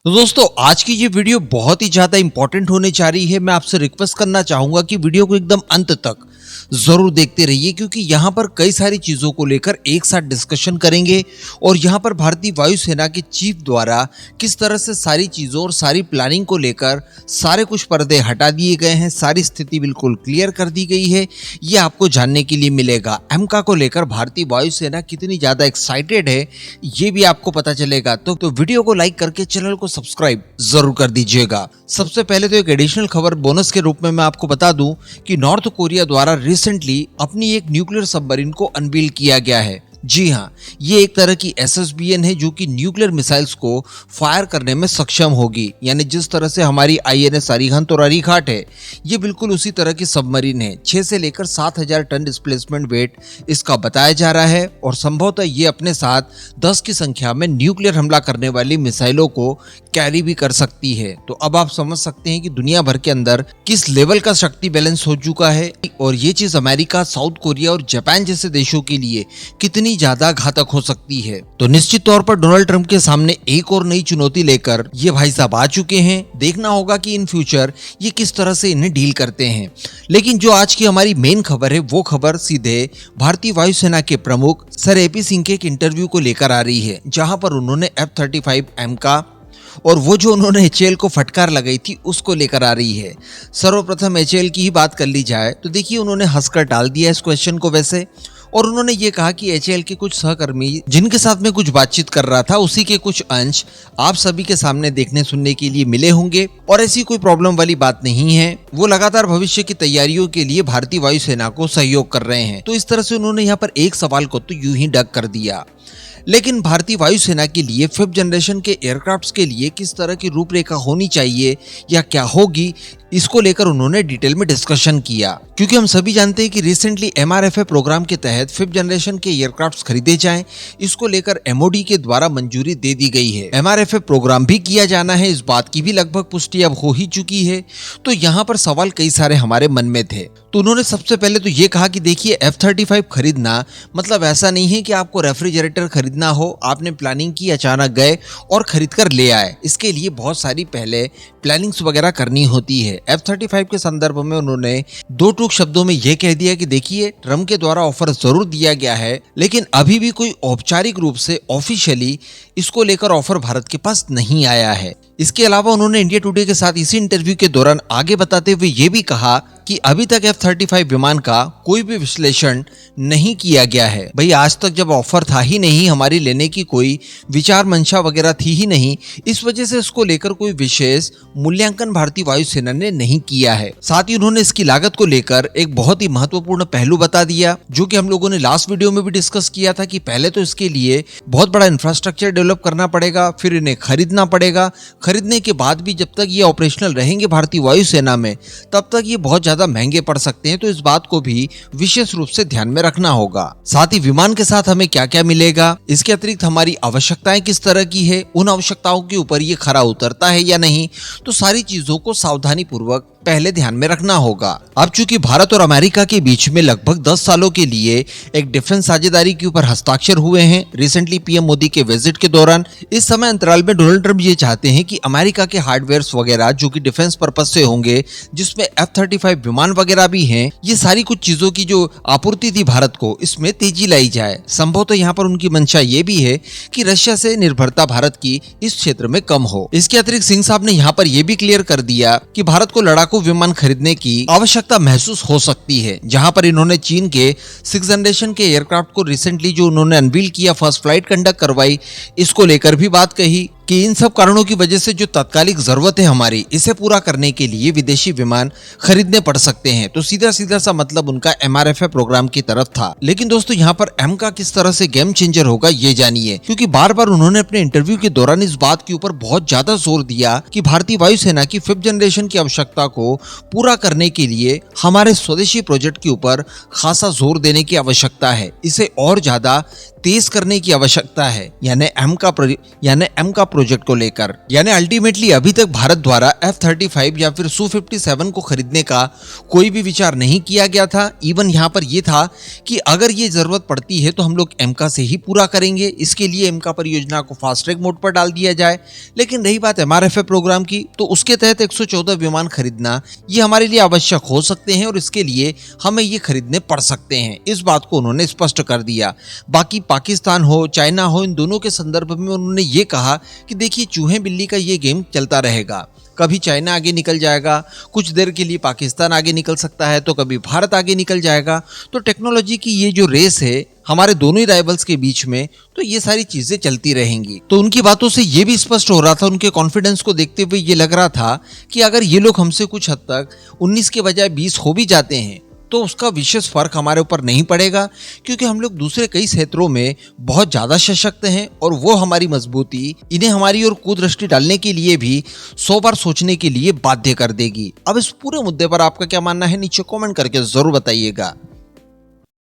तो दोस्तों आज की ये वीडियो बहुत ही ज्यादा इंपॉर्टेंट होने जा रही है। मैं आपसे रिक्वेस्ट करना चाहूंगा कि वीडियो को एकदम अंत तक जरूर देखते रहिए, क्योंकि यहाँ पर कई सारी चीजों को लेकर एक साथ डिस्कशन करेंगे और यहाँ पर भारतीय वायुसेना के चीफ द्वारा किस तरह से सारी चीजों और सारी प्लानिंग को लेकर सारे कुछ पर्दे हटा दिए गए हैं, सारी स्थिति बिल्कुल क्लियर कर दी गई है। ये आपको जानने के लिए मिलेगा। एमका को लेकर भारतीय वायुसेना कितनी ज्यादा एक्साइटेड है ये भी आपको पता चलेगा। तो वीडियो को लाइक करके चैनल को सब्सक्राइब जरूर कर दीजिएगा। सबसे पहले तो एक एडिशनल खबर बोनस के रूप में मैं आपको बता दूं कि नॉर्थ कोरिया द्वारा रिसेंटली अपनी एक न्यूक्लियर सबमरीन को अनवील किया गया है। जी हाँ, ये एक तरह की SSBN है जो कि न्यूक्लियर मिसाइल्स को फायर करने में सक्षम होगी। यानी जिस तरह से हमारी INS अरिहंत और अरीघाट है, ये बिल्कुल उसी तरह की सबमरीन है। 6 से लेकर 7,000 टन डिस्प्लेसमेंट वेट इसका बताया जा रहा है और संभवतः ये अपने साथ 10 की संख्या में न्यूक्लियर हमला करने वाली मिसाइलों को कैरी भी कर सकती है। तो अब आप समझ सकते हैं कि दुनिया भर के अंदर किस लेवल का शक्ति बैलेंस हो चुका है और ये चीज अमेरिका, साउथ कोरिया और जापान जैसे देशों के लिए कितनी ज्यादा घातक हो सकती है। तो निश्चित तौर पर डोनाल्ड ट्रंप के सामने एक और नई चुनौती लेकर ये भाई साहब आ चुके हैं। देखना होगा कि इन फ्यूचर ये किस तरह से इन्हें डील करते हैं। लेकिन जो आज की हमारी मेन खबर है वो खबर सीधे भारतीय वायुसेना के प्रमुख सर AP सिंह के एक इंटरव्यू को लेकर आ रही है, जहां पर उन्होंने F-35M का और वो जो उन्होंने HAL को फटकार लगाई थी उसको लेकर आ रही है। सर्वप्रथम HAL की ही बात कर ली जाए तो देखिए उन्होंने हंसकर टाल दिया इस क्वेश्चन को वैसे, और उन्होंने ये कहा कि HAL के कुछ सहकर्मी जिनके साथ में कुछ बातचीत कर रहा था उसी के कुछ अंश आप सभी के सामने देखने सुनने के लिए मिले होंगे और ऐसी कोई प्रॉब्लम वाली बात नहीं है। वो लगातार भविष्य की तैयारियों के लिए भारतीय वायुसेना को सहयोग कर रहे हैं। तो इस तरह से उन्होंने यहाँ पर एक सवाल को तो यूं ही डक कर दिया। लेकिन भारतीय वायुसेना के लिए 5th जनरेशन के एयरक्राफ्ट्स के लिए किस तरह की रूपरेखा होनी चाहिए या क्या होगी, इसको लेकर उन्होंने डिटेल में डिस्कशन किया। क्योंकि हम सभी जानते हैं कि रिसेंटली MRFA प्रोग्राम के तहत 5th जनरेशन के एयरक्राफ्ट्स खरीदे जाएं, इसको लेकर MOD के द्वारा मंजूरी दे दी गई है। MRFA प्रोग्राम भी किया जाना है, इस बात की भी लगभग पुष्टि अब हो ही चुकी है। तो यहाँ पर सवाल कई सारे हमारे मन में थे। तो उन्होंने सबसे पहले तो ये कहा कि देखिए F-35 खरीदना मतलब ऐसा नहीं है कि आपको रेफ्रिजरेटर खरीदना हो, आपने प्लानिंग की, अचानक गए और खरीद कर ले आए। इसके लिए बहुत सारी पहले प्लानिंग्स वगैरह करनी होती है। F-35 के संदर्भ में उन्होंने 2 टूक शब्दों में यह कह दिया कि देखिए ट्रम्प के द्वारा ऑफर जरूर दिया गया है, लेकिन अभी भी कोई औपचारिक रूप से ऑफिशियली इसको लेकर ऑफर भारत के पास नहीं आया है। इसके अलावा उन्होंने इंडिया टुडे के साथ इसी इंटरव्यू के दौरान आगे बताते हुए ये भी कहा कि अभी तक F-35 विमान का कोई भी विश्लेषण नहीं किया गया है। भाई आज तक जब ऑफर था ही नहीं, हमारी लेने की कोई विचार मंशा वगैरह थी ही नहीं, इस वजह से इसको लेकर कोई विशेष मूल्यांकन भारतीय वायुसेना ने नहीं किया है। साथ ही उन्होंने इसकी लागत को लेकर एक बहुत ही महत्वपूर्ण पहलू बता दिया, जो कि हम लोगों ने लास्ट वीडियो में भी डिस्कस किया था कि पहले तो इसके लिए बहुत बड़ा इंफ्रास्ट्रक्चर डेवलप करना पड़ेगा, फिर इन्हें खरीदना पड़ेगा। खरीदने के बाद भी जब तक ये ऑपरेशनल रहेंगे भारतीय वायुसेना में, तब तक ये बहुत ज्यादा महंगे पड़ सकते हैं। तो इस बात को भी विशेष रूप से ध्यान में रखना होगा। साथ ही विमान के साथ हमें क्या क्या मिलेगा, इसके अतिरिक्त हमारी आवश्यकताएं किस तरह की है, उन आवश्यकताओं के ऊपर ये खरा उतरता है या नहीं, तो सारी चीजों को सावधानी पूर्वक पहले ध्यान में रखना होगा। अब चूंकि भारत और अमेरिका के बीच में लगभग 10 सालों के लिए एक डिफेंस साझेदारी के ऊपर हस्ताक्षर हुए हैं रिसेंटली PM मोदी के विजिट के दौरान, इस समय अंतराल में डोनाल्ड ट्रंप ये चाहते हैं कि अमेरिका के हार्डवेयर्स वगैरह जो कि डिफेंस पर्पज से होंगे, जिसमें F-35 विमान वगैरह भी हैं, ये सारी कुछ चीजों की जो आपूर्ति थी भारत को, इसमें तेजी लाई जाए। संभवतः यहाँ पर उनकी मंशा ये भी है कि रशिया से निर्भरता भारत की इस क्षेत्र में कम हो। इसके अतिरिक्त सिंह साहब ने यहाँ पर यह भी क्लियर कर दिया कि भारत को लड़ाकू विमान खरीदने की आवश्यकता महसूस हो सकती है, जहां पर इन्होंने चीन के 6th जनरेशन के एयरक्राफ्ट को रिसेंटली जो उन्होंने अनवील किया, फर्स्ट फ्लाइट कंडक्ट करवाई, इसको लेकर भी बात कही कि इन सब कारणों की वजह से जो तात्कालिक जरूरत है हमारी, इसे पूरा करने के लिए विदेशी विमान खरीदने पड़ सकते हैं। तो सीधा सीधा सा मतलब उनका MRFA प्रोग्राम की तरफ था। लेकिन दोस्तों यहाँ पर M का किस तरह से गेम चेंजर होगा ये जानिए, क्योंकि बार बार उन्होंने अपने इंटरव्यू के दौरान इस बात के ऊपर बहुत ज्यादा जोर दिया कि भारतीय वायुसेना की 5th जनरेशन की आवश्यकता को पूरा करने के लिए हमारे स्वदेशी प्रोजेक्ट के ऊपर खासा जोर देने की आवश्यकता है, इसे और ज्यादा तेज करने की आवश्यकता है। यानी M का प्रोजेक्ट को लेकर। यानी अल्टीमेटली अभी तक भारत द्वारा F-35 या फिर Su-57 को खरीदने का कोई भी विचार नहीं किया गया था। इवन यहाँ पर यह था कि अगर ये जरूरत पड़ती है तो हम लोग एमका से ही पूरा करेंगे, इसके लिए एमका परियोजना को फास्ट ट्रैक मोड पर डाल दिया जाए। लेकिन रही बात MRFA प्रोग्राम की, तो उसके तहत 114 विमान खरीदना ये हमारे लिए आवश्यक हो सकते हैं और इसके लिए हमें ये खरीदने पड़ सकते हैं। इस बात को उन्होंने स्पष्ट कर दिया। बाकी पाकिस्तान हो चाइना हो, इन दोनों के संदर्भ में उन्होंने ये कहा कि देखिए चूहे बिल्ली का ये गेम चलता रहेगा, कभी चाइना आगे निकल जाएगा, कुछ देर के लिए पाकिस्तान आगे निकल सकता है, तो कभी भारत आगे निकल जाएगा। तो टेक्नोलॉजी की ये जो रेस है हमारे दोनों ही राइवल्स के बीच में, तो ये सारी चीजें चलती रहेंगी। तो उनकी बातों से ये भी स्पष्ट हो रहा था, उनके कॉन्फिडेंस को देखते हुए ये लग रहा था कि अगर ये लोग हमसे कुछ हद तक 19 के बजाय 20 हो भी जाते हैं तो उसका विशेष फर्क हमारे ऊपर नहीं पड़ेगा, क्योंकि हम लोग दूसरे कई क्षेत्रों में बहुत ज्यादा सशक्त हैं और वो हमारी मजबूती इन्हें हमारी ओर कुदृष्टि डालने के लिए भी 100 बार सोचने के लिए बाध्य कर देगी। अब इस पूरे मुद्दे पर आपका क्या मानना है, नीचे कमेंट करके जरूर बताइएगा।